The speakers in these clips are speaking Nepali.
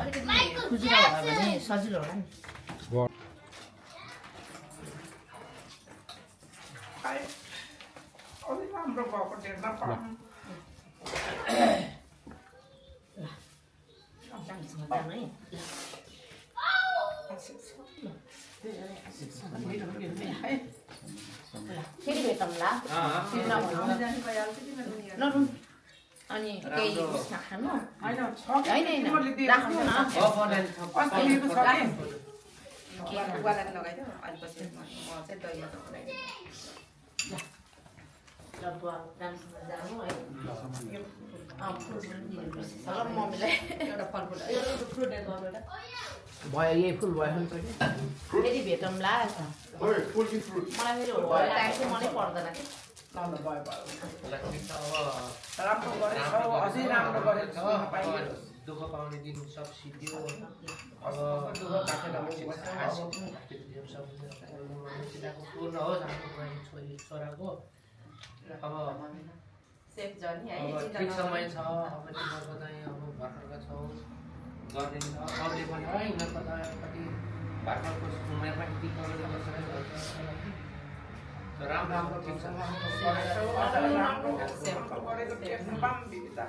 अलिकति खुजुरा भयो भने सजिलो होला नि राम्रो भएको टेक्न पाऊँ फेरि भेटौँला नरुम अनि केही उयसमा खानु होइन राख्नु न भयो यही फुल भयो नि त फेरि भेटौँला मलाई फेरि मनै पर्दैन कि राम्रो गरेछौ अझै राम्रो गरेछौ दुःख पाउने दिन सब सिद्धियो अब पूर्ण होस् आफ्नो छोरी छोराको अब सेफ जर्नी है ठिक समय छ अब तिमीहरूको चाहिँ अब भर्खरका छौ गर्ने छ अझै पनि है उनीहरूको त कति भर्खरको उमेरमा यति राम्रो राम्रो ठिक छ गरेको टेक्न पाऊँ बिता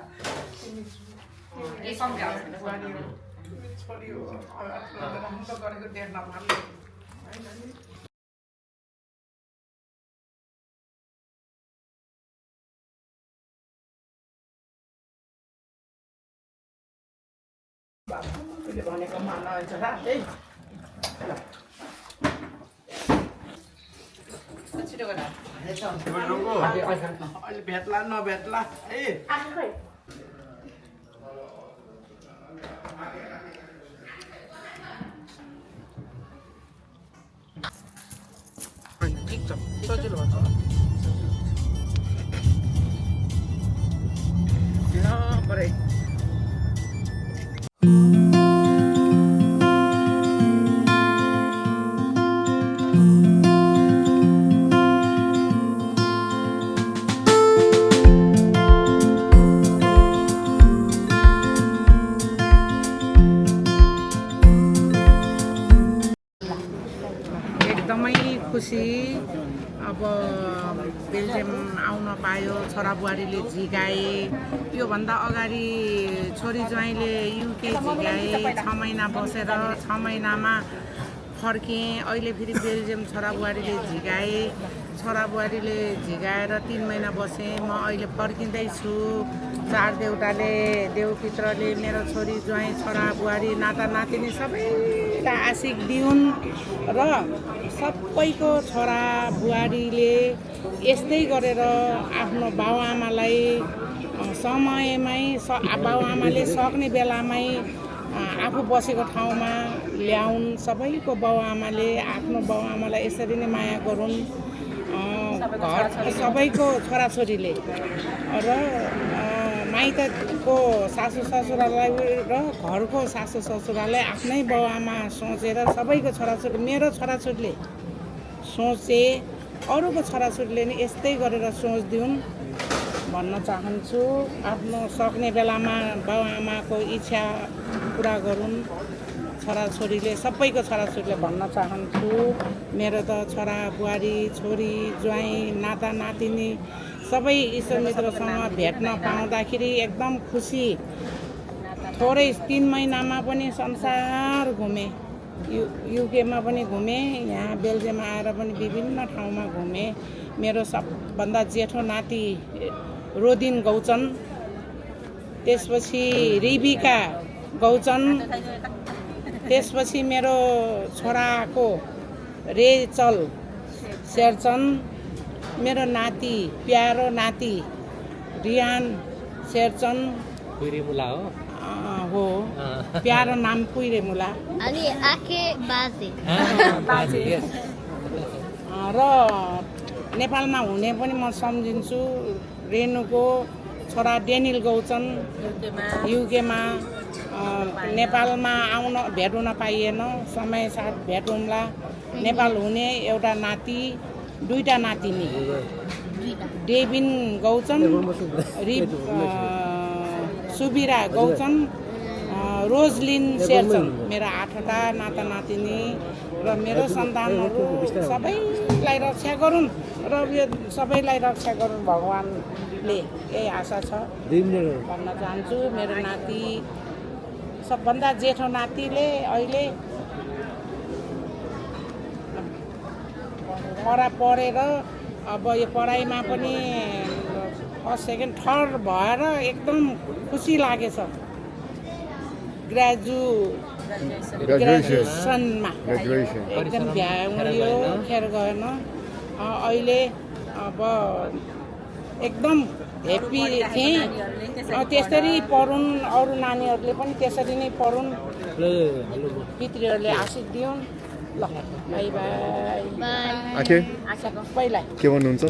छोरी हो राम्रो गरेको टेक्न पाऊँ मैले भनेको मान्छ रातै छिटो गर अहिले भेट्ला नभेट्ला है ठिक छ सजिलो हुन्छ परे एकदमै खुसी अब बेल्जियम आउन पायो छोरा बुहारीले झिकाए योभन्दा अगाडि छोरी ज्वाइँले युके झिकाए 6 महिना बसेर 6 महिनामा फर्केँ अहिले फेरि बेल्जियम छोरा बुहारीले झिकाए छोरा बुहारीले झिकाएर 3 महिना बसेँ म अहिले फर्किँदैछु चार देउताले देवपित्रले मेरो छोरी ज्वाइँ छोरा बुहारी नाता नातिनी सबैलाई आशिक दिउन् र सबैको छोरा बुहारीले यस्तै गरेर आफ्नो बाउआमालाई समयमै बाउआमाले सक्ने बेलामै आफू बसेको ठाउँमा ल्याउन् सबैको बाउआमाले आफ्नो बाउआमालाई यसरी नै माया गरून् घर सबैको छोराछोरीले र माइतको सासू ससुरालाई र घरको सासू ससुरालाई आफ्नै बाउआमा सोचेर सबैको छोराछोरी मेरो छोराछोरीले सोचे अरूको छोराछोरीले नि यस्तै गरेर सोच दिउन् भन्न चाहन्छु आफ्नो सक्ने बेलामा बाउआमाको इच्छा पुरा गरून् छोराछोरीले सबैको छोराछोरीले भन्न चाहन्छु मेरो त छोरा बुहारी छोरी ज्वाइँ नाता नातिनी सबै इष्टमित्रसँग भेट्न पाउँदाखेरि एकदम खुसी थोरै 3 महिनामा पनि संसार घुमेँ युकेमा पनि घुमेँ यहाँ बेल्जियममा आएर पनि विभिन्न ठाउँमा घुमेँ मेरो सबभन्दा जेठो नाति रोदिन गौचन त्यसपछि रिबिका गौचन त्यसपछि मेरो छोराको रेचल शेरचन मेरो नाति प्यारो नाति रियान शेरचन पुइरेमुला हो प्यारो नाम पुइरेमुला अनि आखे बाजे र नेपालमा हुने पनि म सम्झिन्छु रेणुको छोरा डेनिल गौचन युकेमा नेपालमा आउन भेट हुन पाइएन समय साथ भेट हुँला नेपाल हुने एउटा नाति दुईटा नातिनी डेभिन गौचन सुबिरा गौचन रोजलिन शेरचन मेरो 8वटा नाता नातिनी र मेरो सन्तानहरू सबैलाई रक्षा गरून् र यो सबैलाई रक्षा गरून् भगवान्ले यही आशा छ भन्न चाहन्छु। मेरो नाति सबभन्दा जेठो नातिले अहिले पढेर अब यो पढाइमा पनि फर्स्ट सेकेन्ड थर्ड भएर एकदम खुसी लागेछ। ग्रेजुएसनमा एकदम भ्याउयो खेर गएन। अहिले अब एकदम हेप्पी थिएँ। त्यसरी पढुन्, अरू नानीहरूले पनि त्यसरी नै पढुन्, पितृहरूले आशिष दिउन्। ल बाई बाई। पहिला के भन्नुहुन्छ?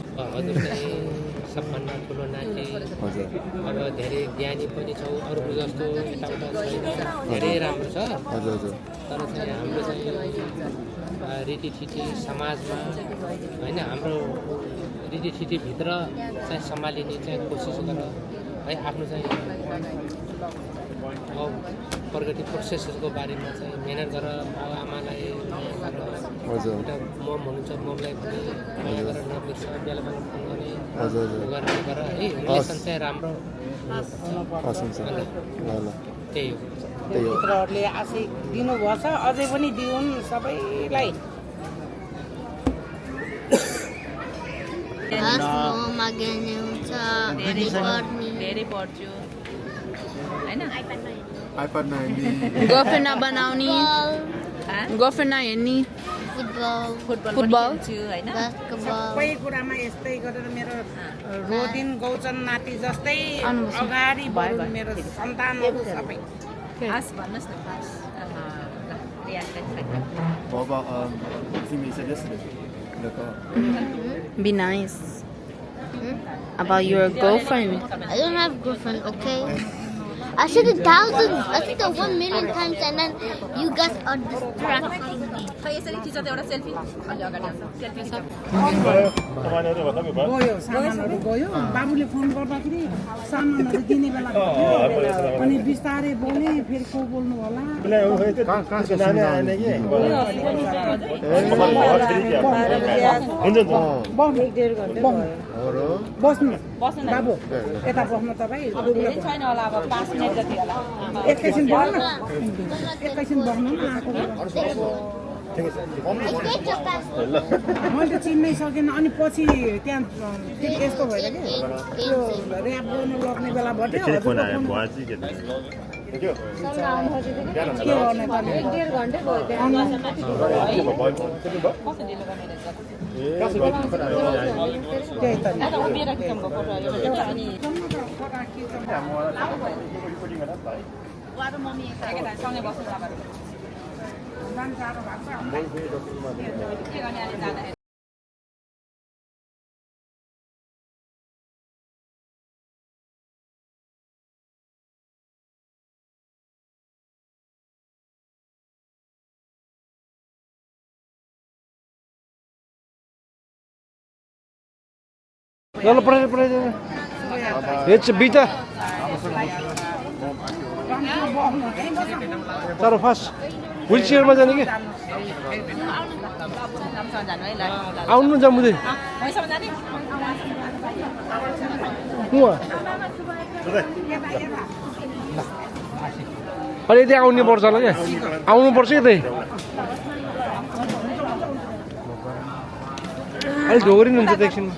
सबभन्दा ठुलो नाति अब धेरै ज्ञानी पनि छौँ, अरूको जस्तो यताउता छैन, धेरै राम्रो छ। तर चाहिँ हाम्रो चाहिँ रीतिथिति समाजमा होइन, हाम्रो रीतिथितिभित्र चाहिँ सम्हालिने चाहिँ कोसिस गर है। आफ्नो चाहिँ प्रगति प्रोसेसहरूको बारेमा चाहिँ मिहिनेत गर। बाबु आमालाई एउटा मम हुनुहुन्छ, ममलाई पनि माया गरेर नबिर्स, बेला बेला फोन गर्ने गर है। रिलेसन चाहिँ राम्रो त्यही हो। मित्रहरूले आशिष दिनुभएको छ, अझै पनि दिउन् सबैलाई। धेरै पढ्छु हैन। गर्लफ्रेन्ड नबनाउने, गर्लफ्रेन्ड नहेर्ने, फुटबल हैन। सबै कुरामा यस्तै गरेर मेरो रोदिन गौचन नाति जस्तै अगाडि बढुन् मेरो सन्तानहरू सबै। खास भन्नुहोस् न खास। be nice about your girlfriend. I don't have girlfriend, okay? I said it thousands. I said it 1,000,000 times, and then you guys are distracting me. यसरी खिच्छ त एउटा सेल्फी अलि अगाडि आउँछ सेल्फी खिच्छ। गयो सामानहरू गयो। बाबुले फोन गर्दाखेरि सामानहरू दिने बेला भयो। अनि बिस्तारै बोले, फेरि को बोल्नु होला। बस्नु बाबु, यता बस्नु तपाईँ। छैन होला अब 5 मिनेट जति होला। एकैछिन बस्नु, एकैछिन बस्नु न। मैले त चिन्नै सकेन। अनि पछि त्यहाँ यस्तो भएर कि त्यो ऱ्याप गर्नु लग्ने बेला बट्यो। के गर्ने त्यही त सँगै बस्नु बिटा तर फर्स्ट व्हिल चेयरमा जाने कि आउनु जम्मुदै अहिले त्यहाँ आउनु पर्छ होला क्या, आउनुपर्छ कि त्यही अलिक ढोगरी हुन्छ त एकछिनमा।